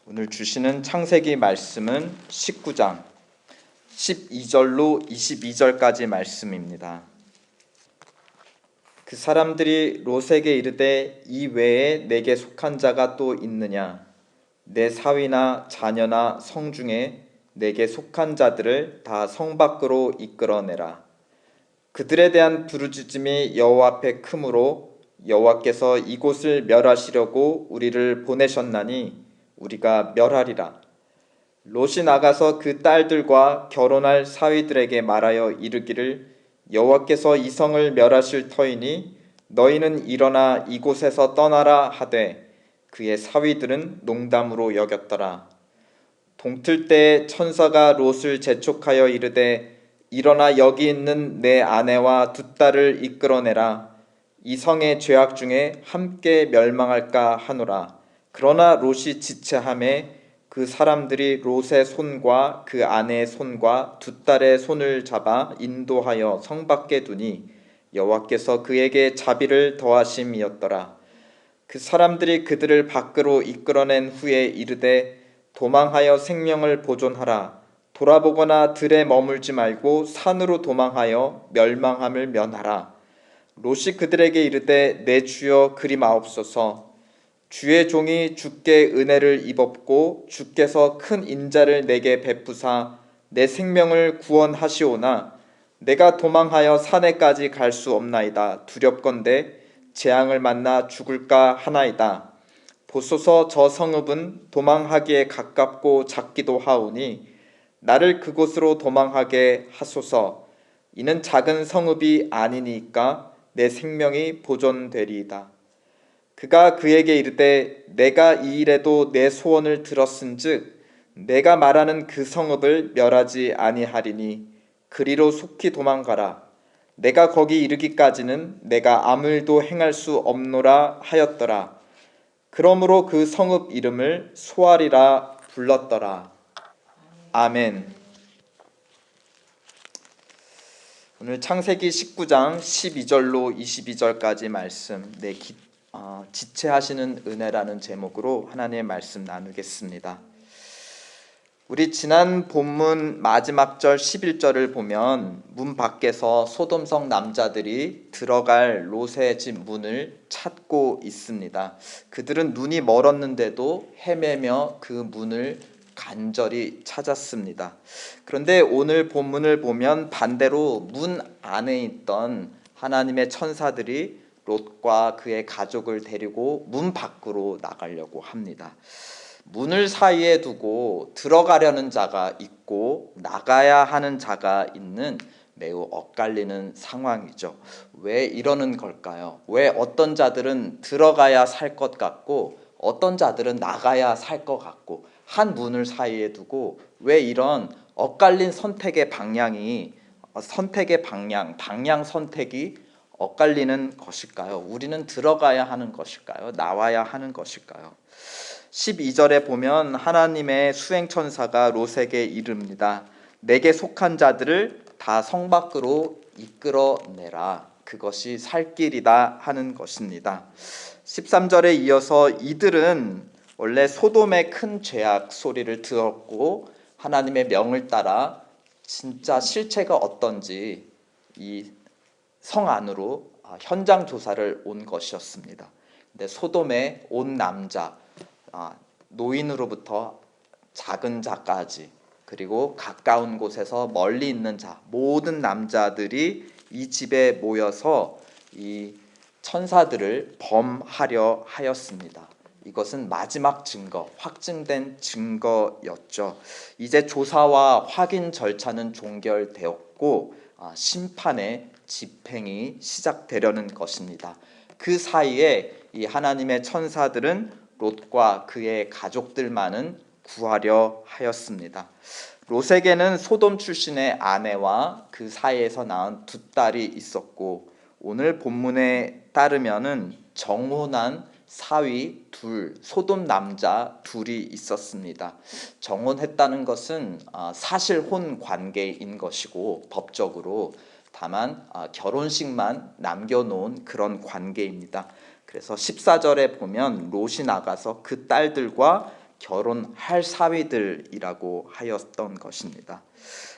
오늘 주시는 창세기 말씀은 19장 12절로 22절까지 말씀입니다. 그 사람들이 롯에게 이르되 이 외에 내게 속한 자가 또 있느냐? 내 사위나 자녀나 성 중에 내게 속한 자들을 다 성 밖으로 이끌어내라. 그들에 대한 부르짖음이 여호와 앞에 크므로 여호와께서 이곳을 멸하시려고 우리를 보내셨나니 우리가 멸하리라. 롯이 나가서 그 딸들과 결혼할 사위들에게 말하여 이르기를 여호와께서 이 성을 멸하실 터이니 너희는 일어나 이곳에서 떠나라 하되 그의 사위들은 농담으로 여겼더라. 동틀 때에 천사가 롯을 재촉하여 이르되 일어나 여기 있는 내 아내와 두 딸을 이끌어내라. 이 성의 죄악 중에 함께 멸망할까 하노라. 그러나 롯이 지체하매 그 사람들이 롯의 손과 그 아내의 손과 두 딸의 손을 잡아 인도하여 성 밖에 두니 여호와께서 그에게 자비를 더하심이었더라. 그 사람들이 그들을 밖으로 이끌어낸 후에 이르되 도망하여 생명을 보존하라. 돌아보거나 들에 머물지 말고 산으로 도망하여 멸망함을 면하라. 롯이 그들에게 이르되 내 주여 그리마옵소서. 주의 종이 주께 은혜를 입었고 주께서 큰 인자를 내게 베푸사 내 생명을 구원하시오나 내가 도망하여 산에까지 갈 수 없나이다. 두렵건대 재앙을 만나 죽을까 하나이다. 보소서 저 성읍은 도망하기에 가깝고 작기도 하오니 나를 그곳으로 도망하게 하소서. 이는 작은 성읍이 아니니까 내 생명이 보존되리이다. 그가 그에게 이르되 내가 이 일에도 내 소원을 들었은즉 내가 말하는 그 성읍을 멸하지 아니하리니 그리로 속히 도망가라. 내가 거기 이르기까지는 내가 아무 일도 행할 수 없노라 하였더라. 그러므로 그 성읍 이름을 소알이라 불렀더라. 아멘. 오늘 창세기 19장 12절로 22절까지 말씀 지체하시는 은혜라는 제목으로 하나님의 말씀 나누겠습니다. 우리 지난 본문 마지막 절 11절을 보면 문 밖에서 소돔성 남자들이 들어갈 롯의 집 문을 찾고 있습니다. 그들은 눈이 멀었는데도 헤매며 그 문을 간절히 찾았습니다. 그런데 오늘 본문을 보면 반대로 문 안에 있던 하나님의 천사들이 롯과 그의 가족을 데리고 문 밖으로 나가려고 합니다. 문을 사이에 두고 들어가려는 자가 있고 나가야 하는 자가 있는 매우 엇갈리는 상황이죠. 왜 이러는 걸까요? 왜 어떤 자들은 들어가야 살 것 같고 어떤 자들은 나가야 살 것 같고 한 문을 사이에 두고 왜 이런 엇갈린 선택의 방향 선택이 엇갈리는 것일까요? 우리는 들어가야 하는 것일까요? 나와야 하는 것일까요? 12절에 보면 하나님의 수행천사가 롯에게 이릅니다. 내게 속한 자들을 다 성 밖으로 이끌어내라. 그것이 살 길이다 하는 것입니다. 13절에 이어서 이들은 원래 소돔의 큰 죄악 소리를 들었고 하나님의 명을 따라 진짜 실체가 어떤지 이 성 안으로 현장 조사를 온 것이었습니다. 근데 소돔의 온 남자 노인으로부터 작은 자까지 그리고 가까운 곳에서 멀리 있는 자 모든 남자들이 이 집에 모여서 이 천사들을 범하려 하였습니다. 이것은 마지막 증거, 확증된 증거였죠. 이제 조사와 확인 절차는 종결되었고 심판의 집행이 시작되려는 것입니다. 그 사이에 이 하나님의 천사들은 롯과 그의 가족들만은 구하려 하였습니다. 롯에게는 소돔 출신의 아내와 그 사이에서 낳은 두 딸이 있었고 오늘 본문에 따르면은 정혼한 사위 둘, 소돔 남자 둘이 있었습니다. 정혼했다는 것은 사실혼 관계인 것이고 법적으로 다만 결혼식만 남겨놓은 그런 관계입니다. 그래서 14절에 보면 롯이 나가서 그 딸들과 결혼할 사위들이라고 하였던 것입니다.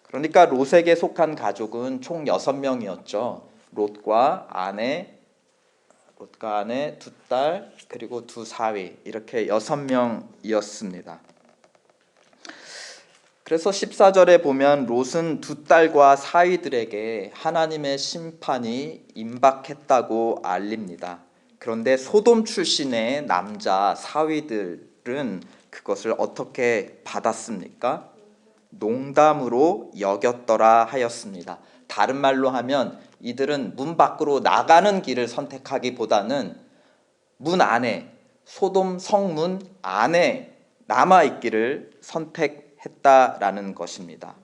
그러니까 롯에게 속한 가족은 총 6명이었죠. 롯과 아내, 두 딸, 그리고 두 사위, 이렇게 6명이었습니다. 그래서 14절에 보면 롯은 두 딸과 사위들에게 하나님의 심판이 임박했다고 알립니다. 그런데 소돔 출신의 남자 사위들은 그것을 어떻게 받았습니까? 농담으로 여겼더라 하였습니다. 다른 말로 하면 이들은 문 밖으로 나가는 길을 선택하기보다는 문 안에, 소돔 성문 안에 남아있기를 선택했다라는 것입니다.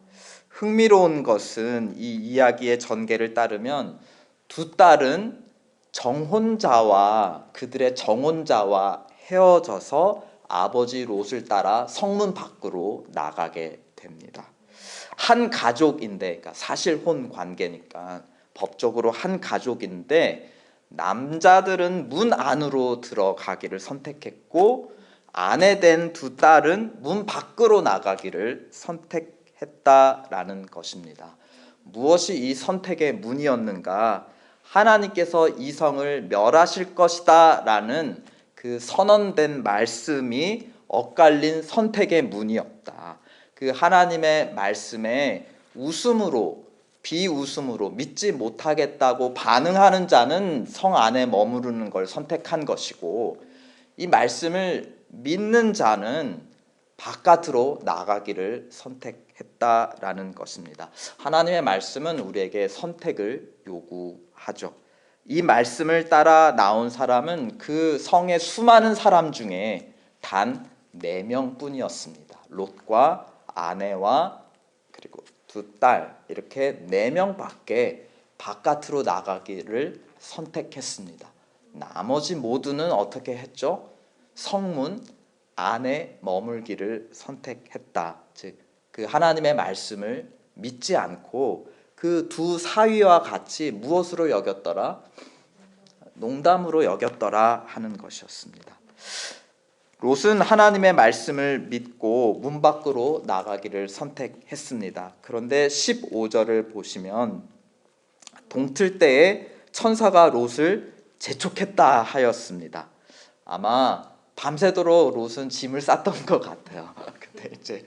흥미로운 것은 이 이야기의 전개를 따르면 두 딸은 그들의 정혼자와 헤어져서 아버지 롯을 따라 성문 밖으로 나가게 됩니다. 한 가족인데, 그러니까 사실혼 관계니까 법적으로 한 가족인데 남자들은 문 안으로 들어가기를 선택했고 아내 된 두 딸은 문 밖으로 나가기를 선택했다라는 것입니다. 무엇이 이 선택의 문이었는가? 하나님께서 이성을 멸하실 것이다 라는 그 선언된 말씀이 엇갈린 선택의 문이었다. 그 하나님의 말씀에 웃음으로, 비웃음으로, 믿지 못하겠다고 반응하는 자는 성 안에 머무르는 걸 선택한 것이고, 이 말씀을 믿는 자는 바깥으로 나가기를 선택했다라는 것입니다. 하나님의 말씀은 우리에게 선택을 요구하죠. 이 말씀을 따라 나온 사람은 그 성의 수많은 사람 중에 단 4명뿐이었습니다. 롯과 아내와 그리고 두 딸, 이렇게 4명밖에 바깥으로 나가기를 선택했습니다. 나머지 모두는 어떻게 했죠? 성문 안에 머물기를 선택했다. 즉, 그 하나님의 말씀을 믿지 않고 그 두 사위와 같이 무엇으로 여겼더라? 농담으로 여겼더라 하는 것이었습니다. 롯은 하나님의 말씀을 믿고 문 밖으로 나가기를 선택했습니다. 그런데 15절을 보시면 동틀 때에 천사가 롯을 재촉했다 하였습니다. 아마 밤새도록 롯은 짐을 쌌던 것 같아요. 근데 이제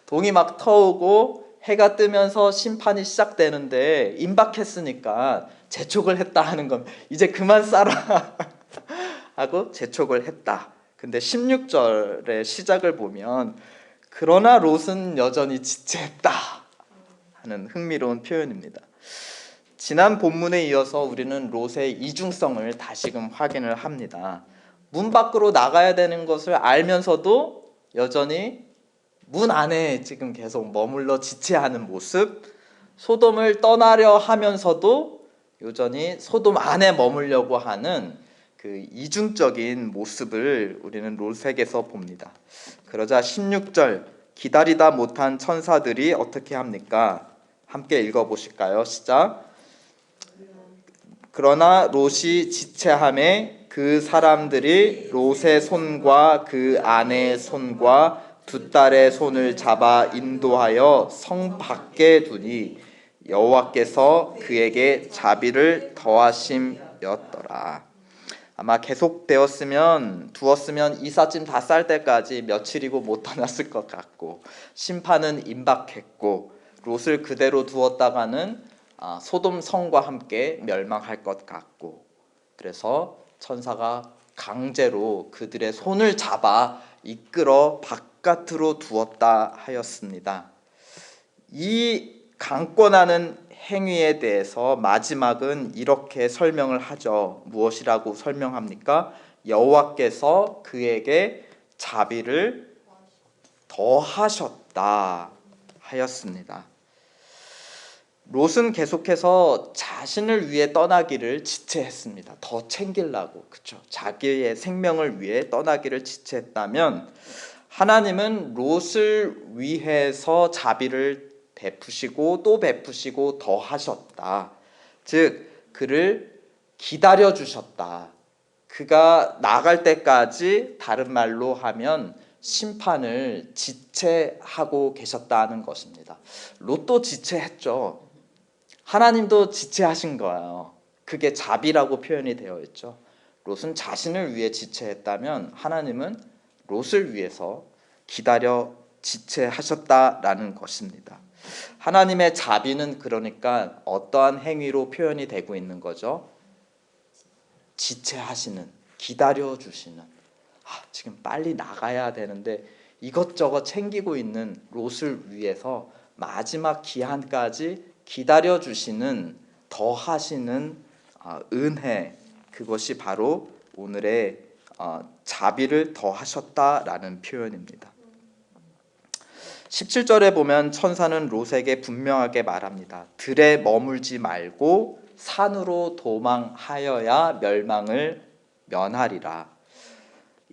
동이 막 터오고 해가 뜨면서 심판이 시작되는데 임박했으니까 재촉을 했다 하는 건 이제 그만 싸라 하고 재촉을 했다. 근데 16절의 시작을 보면 그러나 롯은 여전히 지체했다 하는 흥미로운 표현입니다. 지난 본문에 이어서 우리는 롯의 이중성을 다시금 확인을 합니다. 문 밖으로 나가야 되는 것을 알면서도 여전히 문 안에 지금 계속 머물러 지체하는 모습, 소돔을 떠나려 하면서도 여전히 소돔 안에 머물려고 하는 그 이중적인 모습을 우리는 롯에게서 봅니다. 그러자 16절, 기다리다 못한 천사들이 어떻게 합니까? 함께 읽어보실까요? 시작. 그러나 롯이 지체함에 그 사람들이 롯의 손과 그 아내의 손과 두 딸의 손을 잡아 인도하여 성 밖에 두니 여호와께서 그에게 자비를 더하심이었더라. 아마 두었으면 이삿짐 다 쌀 때까지 며칠이고 못 떠났을 것 같고, 심판은 임박했고 롯을 그대로 두었다가는 소돔 성과 함께 멸망할 것 같고, 그래서 천사가 강제로 그들의 손을 잡아 이끌어 바깥으로 두었다 하였습니다. 이 강권하는 행위에 대해서 마지막은 이렇게 설명을 하죠. 무엇이라고 설명합니까? 여호와께서 그에게 자비를 더하셨다 하였습니다. 롯은 계속해서 자신을 위해 떠나기를 지체했습니다. 더 챙기려고, 그렇죠? 자기의 생명을 위해 떠나기를 지체했다면 하나님은 롯을 위해서 자비를 베푸시고 또 베푸시고 더 하셨다. 즉 그를 기다려 주셨다. 그가 나갈 때까지, 다른 말로 하면 심판을 지체하고 계셨다는 것입니다. 롯도 지체했죠. 하나님도 지체하신 거예요. 그게 자비라고 표현이 되어 있죠. 롯은 자신을 위해 지체했다면 하나님은 롯을 위해서 기다려 지체하셨다라는 것입니다. 하나님의 자비는 그러니까 어떠한 행위로 표현이 되고 있는 거죠? 지체하시는, 기다려주시는, 지금 빨리 나가야 되는데 이것저것 챙기고 있는 롯을 위해서 마지막 기한까지 기다려주시는, 더하시는 은혜, 그것이 바로 오늘의 자비를 더하셨다라는 표현입니다. 17절에 보면 천사는 롯에게 분명하게 말합니다. 들에 머물지 말고 산으로 도망하여야 멸망을 면하리라.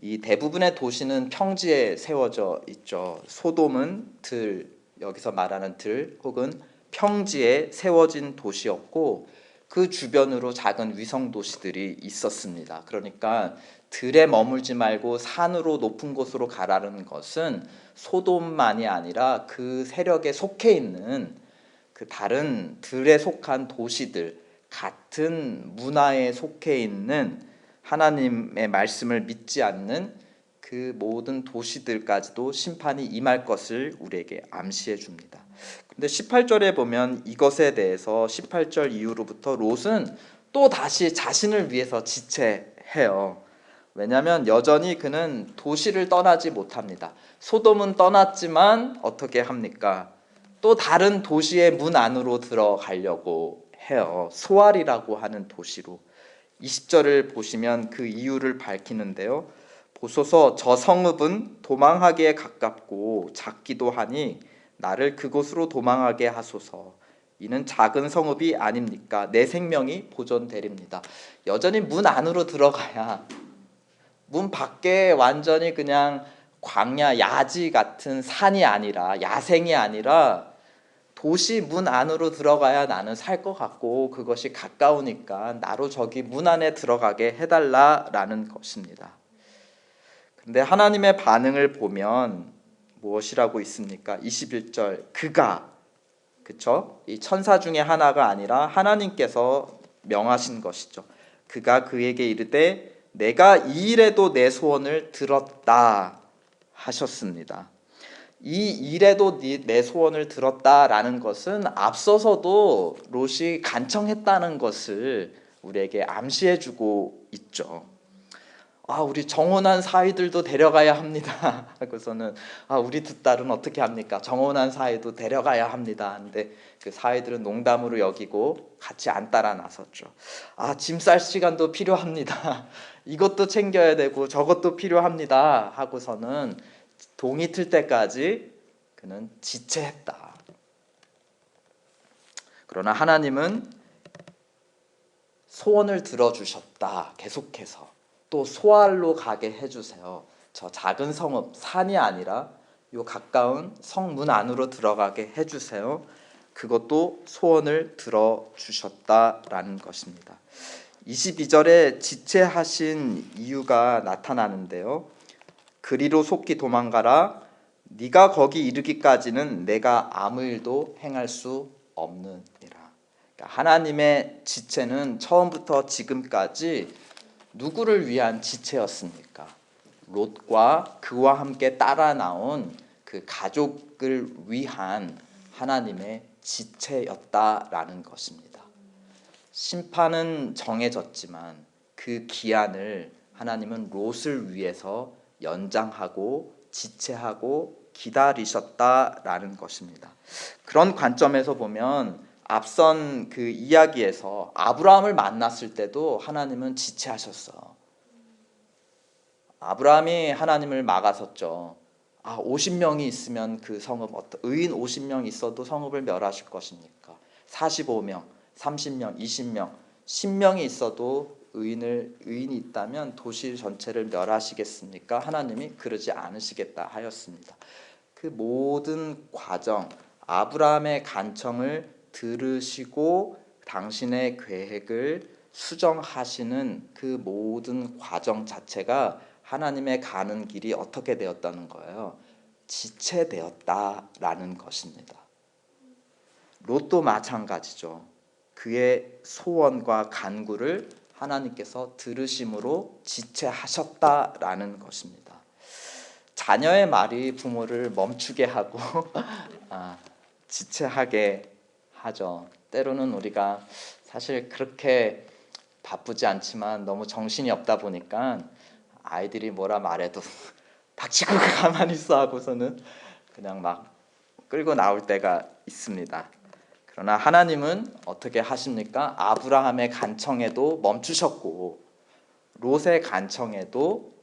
이 대부분의 도시는 평지에 세워져 있죠. 소돔은 들, 여기서 말하는 들 혹은 평지에 세워진 도시였고 그 주변으로 작은 위성 도시들이 있었습니다. 그러니까 들에 머물지 말고 산으로 높은 곳으로 가라는 것은 소돔만이 아니라 그 세력에 속해 있는 그 다른 들에 속한 도시들, 같은 문화에 속해 있는 하나님의 말씀을 믿지 않는 그 모든 도시들까지도 심판이 임할 것을 우리에게 암시해 줍니다. 근데 18절에 보면 이것에 대해서 18절 이후로부터 롯은 또 다시 자신을 위해서 지체해요. 왜냐하면 여전히 그는 도시를 떠나지 못합니다. 소돔은 떠났지만 어떻게 합니까? 또 다른 도시의 문 안으로 들어가려고 해요. 소알이라고 하는 도시로. 20절을 보시면 그 이유를 밝히는데요. 보소서, 저 성읍은 도망하기에 가깝고 작기도 하니 나를 그곳으로 도망하게 하소서. 이는 작은 성읍이 아닙니까? 내 생명이 보존되립니다. 여전히 문 안으로 들어가야, 문 밖에 완전히 그냥 광야, 야지 같은 산이 아니라, 야생이 아니라 도시 문 안으로 들어가야 나는 살 것 같고 그것이 가까우니까 나로 저기 문 안에 들어가게 해달라라는 것입니다. 근데 하나님의 반응을 보면 무엇이라고 있습니까? 21절, 그가, 그쵸? 이 천사 중에 하나가 아니라 하나님께서 명하신 것이죠. 그가 그에게 이르되 내가 이 일에도 내 소원을 들었다 하셨습니다. 이 일에도 내 소원을 들었다라는 것은 앞서서도 롯이 간청했다는 것을 우리에게 암시해주고 있죠. 우리 정혼한 사위들도 데려가야 합니다. 하고서는 우리 두 딸은 어떻게 합니까? 정혼한 사위도 데려가야 합니다. 근데 그 사위들은 농담으로 여기고 같이 안 따라 나섰죠. 짐 쌀 시간도 필요합니다. 이것도 챙겨야 되고 저것도 필요합니다. 하고서는 동이 틀 때까지 그는 지체했다. 그러나 하나님은 소원을 들어주셨다. 계속해서 또 소알로 가게 해주세요. 저 작은 성읍, 산이 아니라 요 가까운 성문 안으로 들어가게 해주세요. 그것도 소원을 들어주셨다라는 것입니다. 22절에 지체하신 이유가 나타나는데요. 그리로 속히 도망가라. 네가 거기 이르기까지는 내가 아무 일도 행할 수 없느니라. 그러니까 하나님의 지체는 처음부터 지금까지 누구를 위한 지체였습니까? 롯과 그와 함께 따라 나온 그 가족을 위한 하나님의 지체였다라는 것입니다. 심판은 정해졌지만 그 기한을 하나님은 롯을 위해서 연장하고 지체하고 기다리셨다라는 것입니다. 그런 관점에서 보면 앞선 그 이야기에서 아브라함을 만났을 때도 하나님은 지체하셨어. 아브라함이 하나님을 막아섰죠. 50명이 있으면 그 성읍 의인 50명 있어도 성읍을 멸하실 것입니까? 45명, 30명, 20명, 10명이 있어도 의인이 있다면 도시 전체를 멸하시겠습니까? 하나님이 그러지 않으시겠다 하였습니다. 그 모든 과정, 아브라함의 간청을 들으시고 당신의 계획을 수정하시는 그 모든 과정 자체가 하나님의 가는 길이 어떻게 되었다는 거예요? 지체되었다라는 것입니다. 롯도 마찬가지죠. 그의 소원과 간구를 하나님께서 들으심으로 지체하셨다라는 것입니다. 자녀의 말이 부모를 멈추게 하고 지체하게 하죠. 때로는 우리가 사실 그렇게 바쁘지 않지만 너무 정신이 없다 보니까 아이들이 뭐라 말해도 닥치고 가만히 있어 하고서는 그냥 막 끌고 나올 때가 있습니다. 그러나 하나님은 어떻게 하십니까? 아브라함의 간청에도 멈추셨고 롯의 간청에도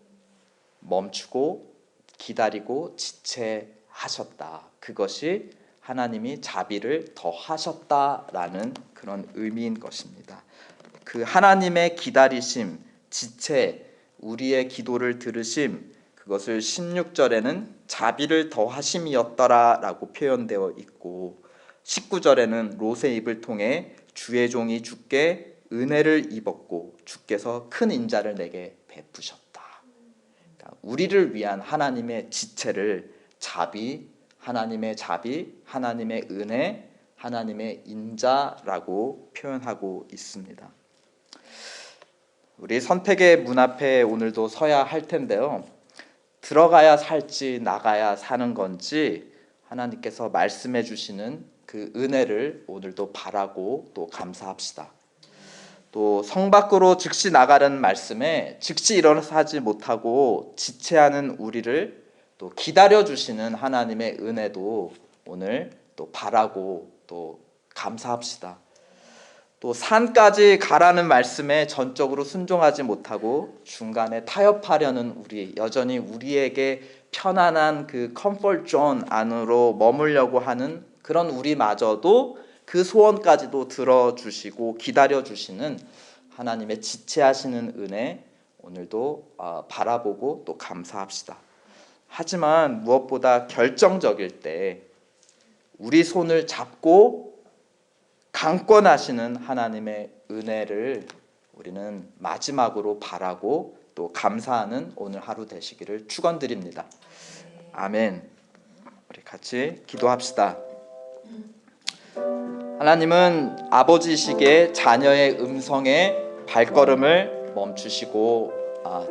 멈추고 기다리고 지체하셨다. 그것이 하나님이 자비를 더하셨다라는 그런 의미인 것입니다. 그 하나님의 기다리심, 지체, 우리의 기도를 들으심, 그것을 16절에는 자비를 더하심이었더라라고 표현되어 있고 19절에는 롯의 입을 통해 주의 종이 주께 은혜를 입었고 주께서 큰 인자를 내게 베푸셨다. 그러니까 우리를 위한 하나님의 지체를 자비, 하나님의 자비, 하나님의 은혜, 하나님의 인자라고 표현하고 있습니다. 우리 선택의 문 앞에 오늘도 서야 할 텐데요. 들어가야 살지 나가야 사는 건지 하나님께서 말씀해 주시는 그 은혜를 오늘도 바라고 또 감사합시다. 또 성 밖으로 즉시 나가는 말씀에 즉시 일어나서 하지 못하고 지체하는 우리를 또 기다려 주시는 하나님의 은혜도 오늘 또 바라고 또 감사합시다. 또 산까지 가라는 말씀에 전적으로 순종하지 못하고 중간에 타협하려는 우리, 여전히 우리에게 편안한 그 컴포트 존 안으로 머물려고 하는 그런 우리마저도 그 소원까지도 들어주시고 기다려주시는 하나님의 지체하시는 은혜 오늘도 바라보고 또 감사합시다. 하지만 무엇보다 결정적일 때 우리 손을 잡고 강권하시는 하나님의 은혜를 우리는 마지막으로 바라고 또 감사하는 오늘 하루 되시기를 축원드립니다. 아멘. 우리 같이 기도합시다. 하나님은 아버지시기에 자녀의 음성에 발걸음을 멈추시고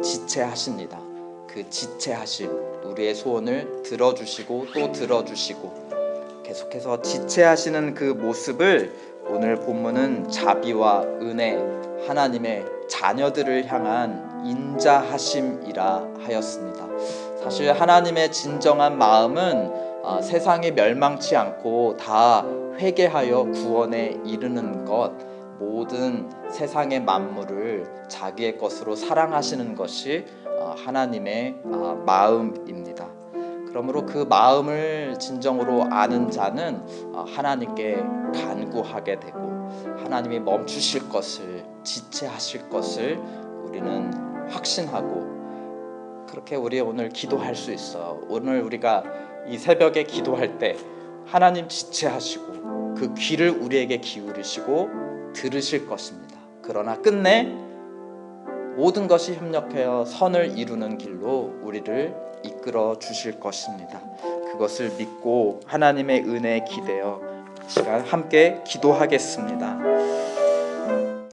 지체하십니다. 그 지체하심, 우리의 소원을 들어주시고 또 들어주시고 계속해서 지체하시는 그 모습을 오늘 본문은 자비와 은혜, 하나님의 자녀들을 향한 인자하심이라 하였습니다. 사실 하나님의 진정한 마음은 세상이 멸망치 않고 다 회개하여 구원에 이르는 것, 모든 세상의 만물을 자기의 것으로 사랑하시는 것이 하나님의 마음입니다. 그러므로 그 마음을 진정으로 아는 자는 하나님께 간구하게 되고 하나님이 멈추실 것을, 지체하실 것을 우리는 확신하고 그렇게 우리 오늘 기도할 수 있어요. 오늘 우리가 이 새벽에 기도할 때 하나님 지체하시고 그 귀를 우리에게 기울이시고 들으실 것입니다. 그러나 끝내 모든 것이 협력하여 선을 이루는 길로 우리를 이끌어 주실 것입니다. 그것을 믿고 하나님의 은혜에 기대어 이 시간 함께 기도하겠습니다.